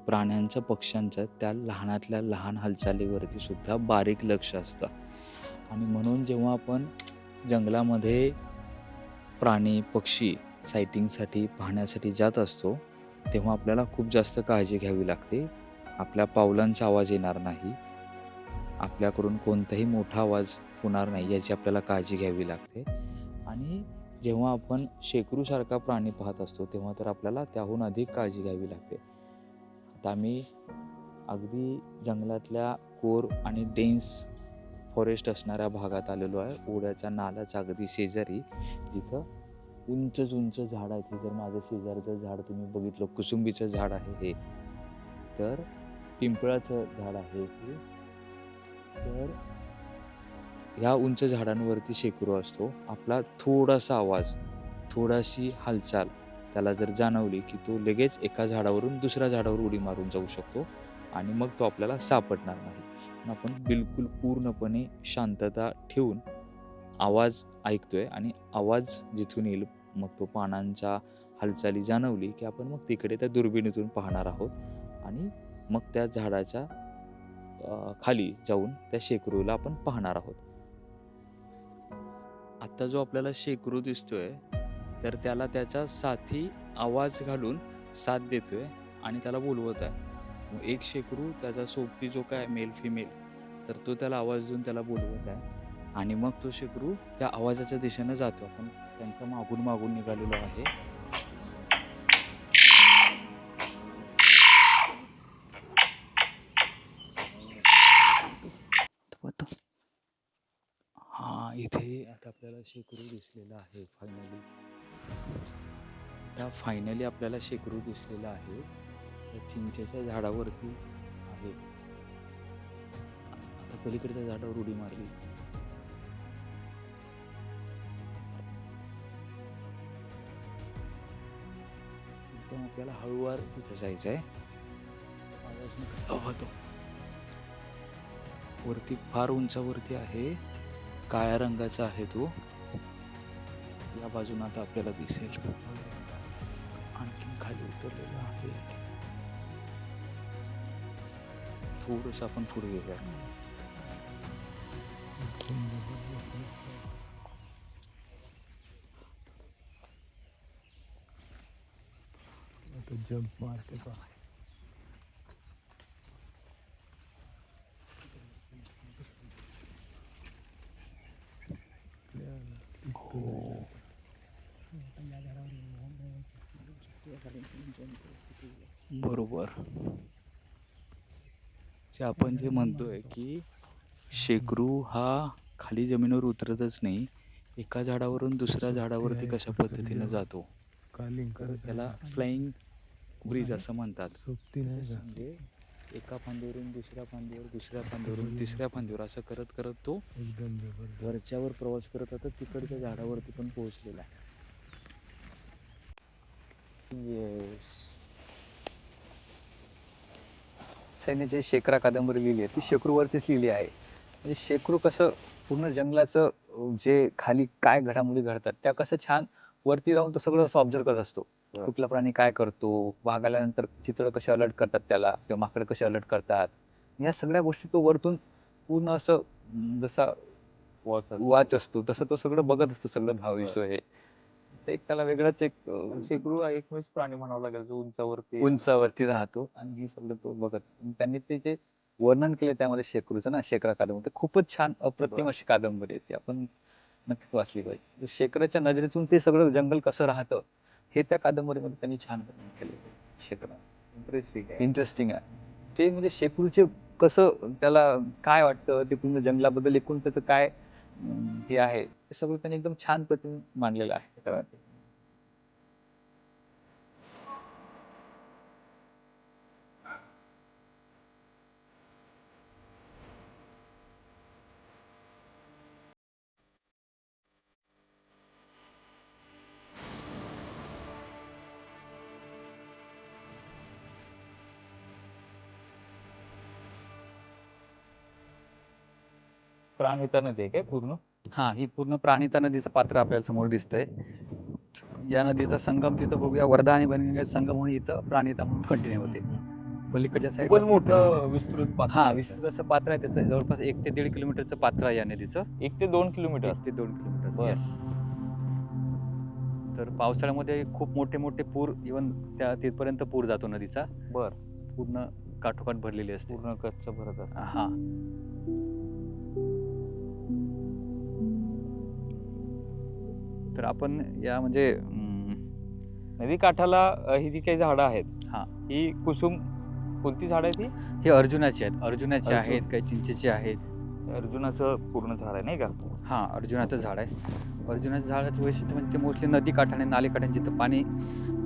प्राण्यांचं पक्ष्यांचं त्या लहानातल्या लहान हालचालीवरती सुद्धा बारीक लक्ष असतं. आणि म्हणून जेव्हा आपण जंगलामध्ये प्राणी पक्षी सायटिंगसाठी पाहण्यासाठी जात असतो तेव्हा आपल्याला खूप जास्त काळजी घ्यावी लागते. आपल्या पावलांचा आवाज येणार नाही, आपल्याकडून कोणताही मोठा आवाज होणार नाही याची आपल्याला काळजी घ्यावी लागते. आणि जेव्हा आपण शेकरूसारखा प्राणी पाहत असतो तेव्हा तर आपल्याला त्याहून अधिक काळजी घ्यावी लागते. आता आम्ही अगदी जंगलातल्या कोर आणि डेन्स फॉरेस्ट असणाऱ्या भागात आलेलो आहे. ओढ्याच्या नाल्याच्या अगदी शेजारी, जिथं उंच उंच झाड आहेत. हे जर माझं शेजारचं झाड तुम्ही बघितलं, कुसुंबीचं झाड आहे हे, तर पिंपळाचं झाड आहे हे, तर ह्या उंच झाडांवरती शेकरू असतो. आपला थोडासा आवाज, थोडाशी हालचाल त्याला जर जाणवली की तो लगेच एका झाडावरून दुसऱ्या झाडावर उडी मारून जाऊ शकतो आणि मग तो आपल्याला सापडणार नाही. पण आपण बिलकुल पूर्णपणे शांतता ठेवून आवाज ऐकतोय आणि आवाज जिथून येईल मग तो पानांच्या हालचाली जाणवली की आपण मग तिकडे त्या दुर्बिणीतून पाहणार आहोत आणि मग त्या झाडाच्या खाली जाऊन त्या शेकरूला आपण पाहणार आहोत. आता जो आपल्याला शेकरू दिसतोय तर त्याला त्याचा साथी आवाज घालून साथ देतोय आणि त्याला बोलवत आहे. मग एक शेकरू त्याचा सोबती जो काय मेल फिमेल तर तो त्याला आवाज देऊन त्याला बोलवत आहे आणि मग तो शेकरू त्या आवाजाच्या दिशेनं जातो. आपण त्यांच्या मागून मागून निघालेलो आहे. हा, इथे आता आपल्याला शेकरू दिसलेला आहे फायनली. आता फायनली आपल्याला शेकरू दिसलेला आहे. त्या चिंचेच्या झाडावरती आहे. आता पलीकडच्या झाडावर उडी मारली. एकदम आपल्याला हळूवार तिथे जायचं आहे. आवाज न करता होतो. वरती फार उंचावरती आहे, काळ्या रंगाचा आहे तो. या बाजून आता आपल्याला दिसेल. आणखीन खाली उतरलेला आहे. थोडंसं आपण पुढे गेलो. जंप मारते का? बरोबर. जे आपण जे म्हणतोय की शेकरू हा खाली जमिनीवर उतरतच नाही, एका झाडावरून दुसऱ्या झाडावरती कशा पद्धतीने जातो त्याला फ्लाइंग ब्रिज असं म्हणतात. म्हणजे एका फांदीवरून दुसऱ्या फांदीवर, दुसऱ्या फांदीवरून तिसऱ्या फांदीवर असं करत करत तो वरच्यावर प्रवास करत आता तिकडच्या झाडावरती पण पोहोचलेला आहे. सैन्याची शेकरा कादंबरी लिहिली आहे ती शेकरूवरतीच लिहिली आहे. म्हणजे शेकरू कसं पूर्ण जंगलाचं जे खाली काय घडामोडी घडतात त्या कसं छान वरती राहून तो सगळं असं ऑब्झर्व करत असतो. कुठला प्राणी काय करतो, वाघ आल्यानंतर चितळ कसे अलर्ट करतात त्याला, किंवा माकडं कसे अलर्ट करतात, या सगळ्या गोष्टी तो वरतून पूर्ण असं जसा वाच असतो तसं तो सगळं बघत असतो, सगळं भाविष्य हे. एक त्याला वेगळाच एक शेकरू हा एकमेव प्राणी म्हणावा लागेल जो उंचावरती उंचावरती राहतो आणि ही सगळं तो बघत. त्यांनी ते जे वर्णन केलं त्यामध्ये शेकरूचं ना, शेकरा कादंबरी खूपच छान अप्रतिम अशी कादंबरी आहे ती, आपण नक्कीच वाचली पाहिजे. शेकराच्या नजरेतून ते सगळं जंगल कसं राहतं हे त्या कादंबरीमध्ये त्यांनी छान वर्णन केलेलं आहे. शेकरा इंटरेस्टिंग आहे ते, म्हणजे शेकरूचे कसं त्याला काय वाटतं ते पूर्ण जंगलाबद्दल एकूण त्याचं काय हे आहे ते सगळं त्यांनी एकदम छान पद्धतीने मांडलेलं आहे शेकरामध्ये. प्राणहिता नदी आहे काय पूर्ण? हा, ही पूर्ण प्राणहिता नदीचं पात्र आपल्याला समोर दिसतंय. या नदीचा संगम तिथं बघूया, वर्धा आणि बनगंगेचा संगम म्हणून इथं प्राणहिता म्हणून कंटिन्यू होते. पलीकडच्या खूपच साईडला मोठं विस्तृत पात्र हा आहे. विस्तृत असं पात्र आहे त्याचं, जवळपास 1 ते 1.5 किलोमीटरचं पात्र आहे या नदीचं. 1 ते 2 किलोमीटर 1 ते 2 किलोमीटर. बरं. येस. तर पावसाळ्यामध्ये खूप मोठे मोठे पूर, इव्हन त्या तिथपर्यंत पूर जातो नदीचा, बर पूर्ण काठोकाठ भरलेली असते. पूर्ण कच्छ भरत असतं. हा. तर आपण या म्हणजे नदी काठाला ही जी काही झाडं आहेत हा, ही कुसुम कोणती झाड आहे ती? हे अर्जुनाची आहेत. अर्जुनाची अर्जुन. आहेत, काही चिंचेची आहेत. अर्जुनाचं पूर्ण झाड आहे नाही का? हा, अर्जुनाचं झाड आहे. अर्जुनाच्या झाडाचं वैशिष्ट्य म्हणजे ते मोस्टली नदी काठाने, नाले काठाने जिथं पाणी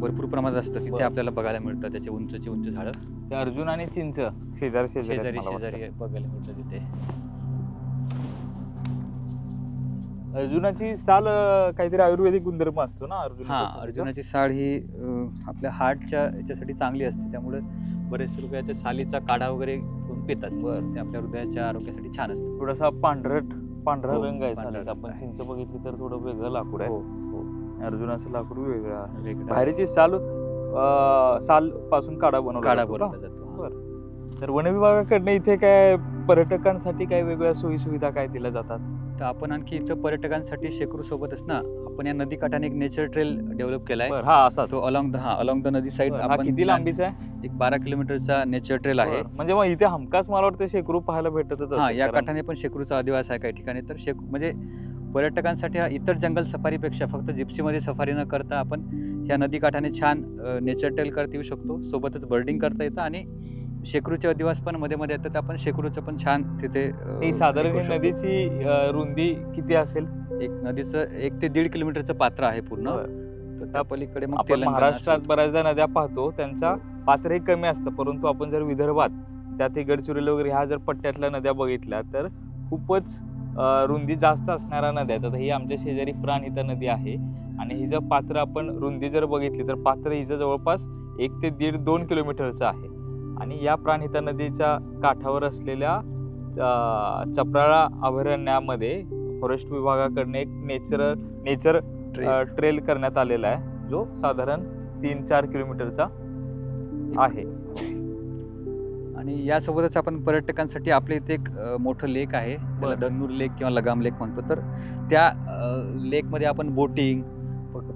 भरपूर प्रमाणात असतं तिथे बरं. आपल्याला बघायला मिळतं त्याचे उंचचे उंच झाडं. ते अर्जुन आणि चिंच शेजारी शेजारी आहेत शेजारी मला शेजारी वाटतं. बघायला मिळतं तिथे. अर्जुनाची साल काहीतरी आयुर्वेदिक गुणधर्म असतो ना हा, अर्जुनाच्या सालीचा? अर्जुनाची साड ही आपल्या हार्टच्या याच्यासाठी चांगली असते, त्यामुळे बरेचसे लोक याच्या सालीचा काढा वगैरे करून पितात. बरं. ते आपल्या हृदयाच्या आरोग्यासाठी छान असतं. थोडासा पांढरा हो, रंग आहे पांढरा सालीचा. रंग आपण आहे. चिंच बघितली तर थोडं वेगळं लाकूड आहे. हो, हो. अर्जुनाचं लाकूड वेगळं आहे. वेगळं बाहेरची साल पासून काढा बनवला काढा जातो का? बनवला जातो. बरं. तर वन विभागाकडनं इथे काय पर्यटकांसाठी काय वेगळ्या सोयी सुविधा काय दिल्या जातात? तर आपण आणखी इथं पर्यटकांसाठी शेकरू सोबतच ना, आपण या नदी काठाने एक नेचर ट्रेल डेव्हलप केलाय. बरं, हा असाच. तो अलॉंग द नदी साईड बरं, हा आपण किती लांबीचा आहे? एक 12 किलोमीटरचा नेचर ट्रेल आहे. बरं. म्हणजे मग इथे हमखास मला वाटतं शेकरू पाहायला भेटतच हा, असेल, या कारण- काठाने पण शेकरूचा अधिवास आहे काही ठिकाणी. तर म्हणजे पर्यटकांसाठी हा इतर जंगल सफारीपेक्षा फक्त जिप्सीमध्ये सफारी न करता आपण ह्या नदी काठाने छान नेचर ट्रेल करता येऊ शकतो. सोबतच बर्डिंग करता येतं आणि शेकरूचे अधिवास पण मध्ये मध्ये येतात. आपण शेकरूचं पण छान तिथे ही साधारण ऐकू ही शकतो. नदीची रुंदी किती असेल? एक नदीचं 1 ते 1.5 किलोमीटरचं पात्र आहे पूर्ण. बरं. तर त्या पलीकडे मग आपण तेलंगणा महाराष्ट्रात असेल. बऱ्याचदा नद्या पाहतो त्यांचा पात्रही कमी असतं, परंतु आपण जर विदर्भात त्यात गडचिरोली वगैरे ह्या जर पट्ट्यातल्या नद्या बघितल्या तर खूपच रुंदी जास्त असणाऱ्या नद्या आहेत. आता ही आमच्या शेजारी प्राणहिता नदी आहे आणि हिचं पात्र आपण रुंदी जर बघितली तर पात्र हिचं जवळपास 1 ते 2 किलोमीटरचं आहे. आणि या प्राणहिता नदीच्या काठावर असलेल्या चपराळा अभयारण्यामध्ये फॉरेस्ट विभागाकडनं एक नेचर ट्रेल करण्यात आलेला आहे, जो साधारण 3-4 किलोमीटरचा आहे. आणि यासोबतच आपण पर्यटकांसाठी आपल्या इथे एक मोठं लेक आहे, त्याला बरं. दन्नूर लेक किंवा लगाम लेक म्हणतो. तर त्या लेकमध्ये आपण बोटिंग,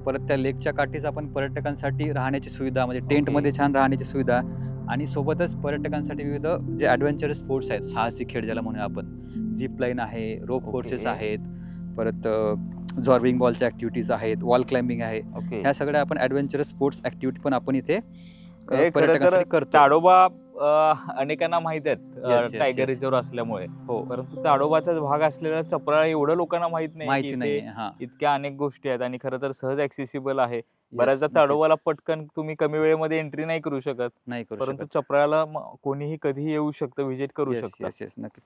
परत त्या लेकच्या काठीच आपण पर्यटकांसाठी राहण्याची सुविधा, म्हणजे टेंटमध्ये छान राहण्याची सुविधा, आणि सोबतच पर्यटकांसाठी विविध जे ॲडव्हेंचरस स्पोर्ट्स आहेत, साहसी खेळ ज्याला म्हणूया आपण, झिप लाईन आहे, रोप ओके. कोर्सेस आहेत, परत जॉर्बिंग बॉलच्या ॲक्टिव्हिटीज आहेत, वॉल क्लाइम्बिंग आहे. ओके. ह्या सगळ्या आपण ॲडव्हेंचरस स्पोर्ट्स ॲक्टिव्हिटी पण आपण इथे हे खरं तर पर्यटकांसाठी करतो. ताडोबा अनेकांना माहित Yes, आहेत yes, टायगर yes. रिझर्व्ह असल्यामुळे, हो, परंतु ताडोबाचाच भाग असलेला चपराळा एवढं लोकांना माहित नाही माहिती की नाही. इथे हा, इतक्या अनेक गोष्टी आहेत आणि खरं तर सहज ऍक्सेसिबल आहे. Yes, बऱ्याचदा नक्कीच. ताडोबाला पटकन तुम्ही कमी वेळेमध्ये एंट्री नाही करू शकत, नाही करू परंतु शकत. चपराळाला कोणीही कधीही येऊ शकतं, व्हिजिट करू येस शकतं. येस येस, नक्की.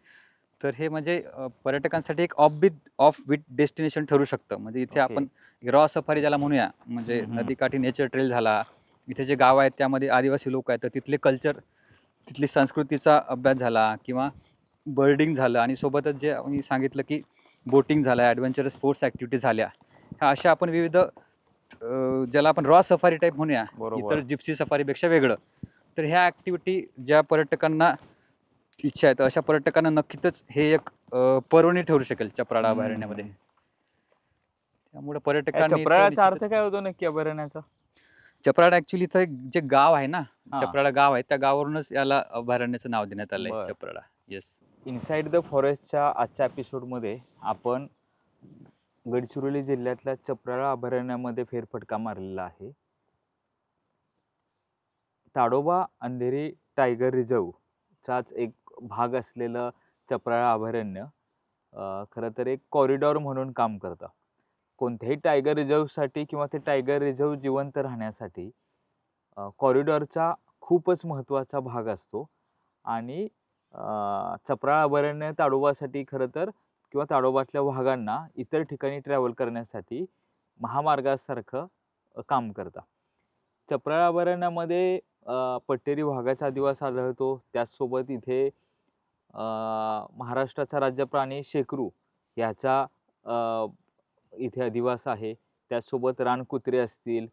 तर हे म्हणजे पर्यटकांसाठी एक ऑफ बीट डेस्टिनेशन ठरू शकतं. म्हणजे इथे ओके. आपण रॉ सफारी ज्याला म्हणूया, म्हणजे हम्म. नदीकाठी नेचर ट्रेल झाला, इथे जे गाव आहेत त्यामध्ये आदिवासी लोक आहेत तर तिथले कल्चर, तिथली संस्कृतीचा अभ्यास झाला, किंवा बर्डिंग झालं, आणि सोबतच जे मी सांगितलं की बोटिंग झालं, ॲडव्हेंचरस स्पोर्ट्स ॲक्टिव्हिटी झाल्या, ह्या अशा आपण विविध ज्याला आपण रॉ सफारी टाईप म्हणूया, बरोबर. इतर जिप्सी सफारीपेक्षा वेगळं. तर ह्या ॲक्टिव्हिटी ज्या पर्यटकांना इच्छा आहे, तर अशा पर्यटकांना नक्कीच हे एक पर्वणी ठरू शकेल चपराळा अभयारण्यामध्ये. त्यामुळे या पर्यटकांनी चप्राळाचा अर्थ काय होतो नक्की अभयारण्याचा? चप्राळा ऍक्च्युली इथं एक जे गाव आहे ना, हा. चप्राळा गाव आहे, त्या गावावरूनच याला अभयारण्याचं नाव देण्यात आलंय बरं. चप्राळा. येस. इनसाइड द फॉरेस्टच्या आजच्या एपिसोडमध्ये आपण गडचिरोली जिल्ह्यातल्या चप्राळा अभयारण्यामध्ये फेरफटका मारलेला आहे. ताडोबा अंधेरी टायगर रिझर्वचाच एक भाग असलेलं चप्राळा अभयारण्य खरं तर एक कॉरिडॉर म्हणून काम करतं. कोणत्याही टायगर रिझर्वसाठी किंवा ते टायगर रिझर्व जिवंत राहण्यासाठी कॉरिडॉरचा खूपच महत्त्वाचा भाग असतो. आणि चप्राळा अभयारण्य ताडोबासाठी खरं तर किंवा ताडोबातल्या वाघांना इतर ठिकाणी ट्रॅव्हल करण्यासाठी महामार्गासारखं काम करतं. चप्राळा अभयारण्यामध्ये पट्टेरी वाघाचा अधिवास आढळतो. त्याचसोबत इथे महाराष्ट्राचा राज्य प्राणी शेकरू याचा इथे अधिवास आहे. त्याचसोबत रानकुत्रे असतील,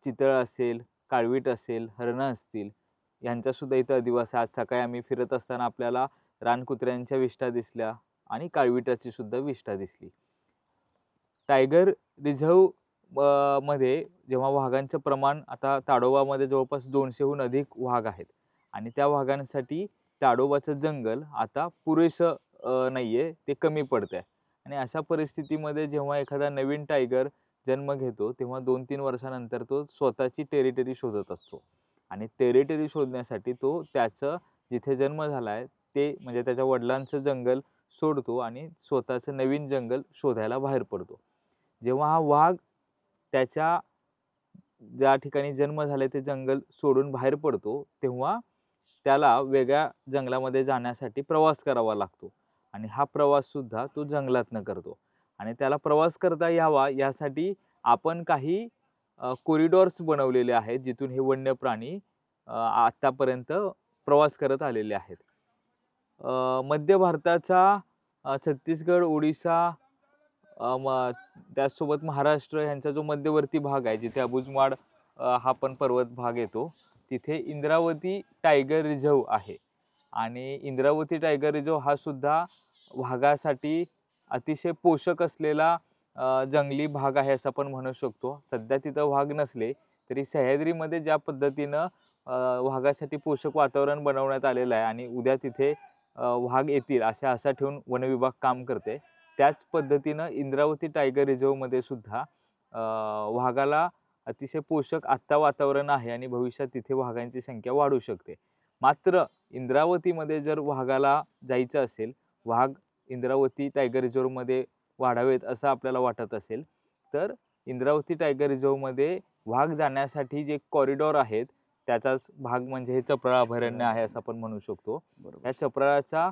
चितळ असेल, काळवीट असेल, हरणं असतील, यांचासुद्धा इथं अधिवास आहे. आज सकाळी आम्ही फिरत असताना आपल्याला रानकुत्र्यांच्या विष्ठा दिसल्या आणि काळविटाची सुद्धा विष्ठा दिसली. टायगर रिझर्व मध्ये जेव्हा वाघांचं प्रमाण आता ताडोबामध्ये जवळपास 200हून अधिक वाघ आहेत आणि त्या वाघांसाठी ताडोबाचं जंगल आता पुरेसं नाहीये, ते कमी पडतंय. आणि अशा परिस्थितीमध्ये जेव्हा एखादा नवीन टायगर जन्म घेतो तेव्हा 2-3 वर्षानंतर तो स्वतःची टेरिटरी शोधत असतो. आणि टेरिटरी शोधण्यासाठी तो त्याचं जिथे जन्म झालाय ते म्हणजे त्याच्या वडिलांचं जंगल सोडतो आणि स्वतःचं नवीन जंगल शोधायला बाहेर पडतो. जेव्हा हा वाघ त्याच्या ज्या ठिकाणी जन्म झालाय ते जंगल सोडून बाहेर पडतो तेव्हा त्याला वेगळ्या जंगलामध्ये जाण्यासाठी प्रवास करावा लागतो. आणि हा प्रवास सुद्धा तो जंगलातनं करतो. आणि त्याला प्रवास करता यावा यासाठी आपण काही कॉरिडॉर्स बनवलेले आहेत जिथून हे वन्य प्राणी आत्तापर्यंत प्रवास करत आलेले आहेत. मध्य भारताचा छत्तीसगड, ओडिसा, त्याचसोबत महाराष्ट्र यांचा जो मध्यवर्ती भाग आहे जिथे अबुजमाड हा पण पर्वत भाग येतो, तिथे इंद्रावती टायगर रिझर्व आहे. आणि इंद्रावती टायगर रिझर्व हा सुद्धा वाघासाठी अतिशय पोषक असलेला जंगली भाग आहे असं आपण म्हणू शकतो. सध्या तिथं वाघ नसले तरी सह्याद्रीमध्ये ज्या पद्धतीनं वाघासाठी पोषक वातावरण बनवण्यात आलेलं आहे आणि उद्या तिथे वाघ येतील अशा आशा ठेवून वन विभाग काम करते. त्याच पद्धतीनं इंद्रावती टायगर रिझर्वमध्ये सुद्धा वाघाला अतिशय पोषक आत्ता वातावरण आहे आणि भविष्यात तिथे वाघांची संख्या वाढू शकते. मात्र इंद्रावतीमध्ये जर वाघाला जायचं असेल, वाघ इंद्रावती टायगर रिझर्वमध्ये वाढावेत असं आपल्याला वाटत असेल तर इंद्रावती टायगर रिझर्वमध्ये वाघ जाण्यासाठी जे कॉरिडॉर आहेत त्याचाच भाग म्हणजे हे चप्राळा अभयारण्य आहे असं आपण म्हणू शकतो. या चप्राळाचा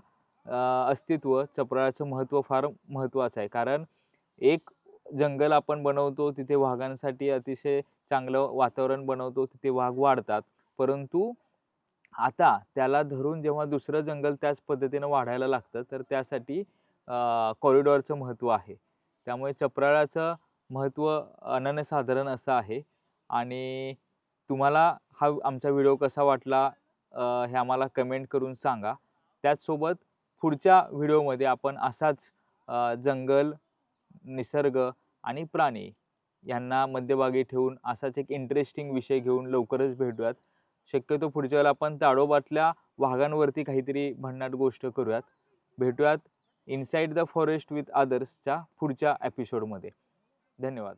अस्तित्व, चप्राळाचं महत्त्व फार महत्त्वाचं आहे. कारण एक जंगल आपण बनवतो तिथे वाघांसाठी अतिशय चांगलं वातावरण बनवतो, तिथे वाघ वाढतात. परंतु आता त्याला धरून जेव्हा दुसरं जंगल त्याच पद्धतीनं वाढायला लागतं तर त्यासाठी कॉरिडॉरचं महत्त्व आहे. त्यामुळे चप्राळाचं महत्त्व अनन्यसाधारण असं आहे. आणि तुम्हाला हा आमचा व्हिडिओ कसा वाटला हे आम्हाला कमेंट करून सांगा. त्याचसोबत पुढच्या व्हिडिओमध्ये आपण असाच जंगल, निसर्ग आणि प्राणी यांना मध्यभागी ठेवून असाच एक इंटरेस्टिंग विषय घेऊन लवकरच भेटूयात. शक्यतो पुढच्या वेळेला आपण ताडोबातल्या वाघांवरती काहीतरी भन्नाट गोष्ट करूयात. भेटूयात इनसाइड द फॉरेस्ट विथ अदर्सच्या पुढच्या एपिसोडमध्ये. धन्यवाद.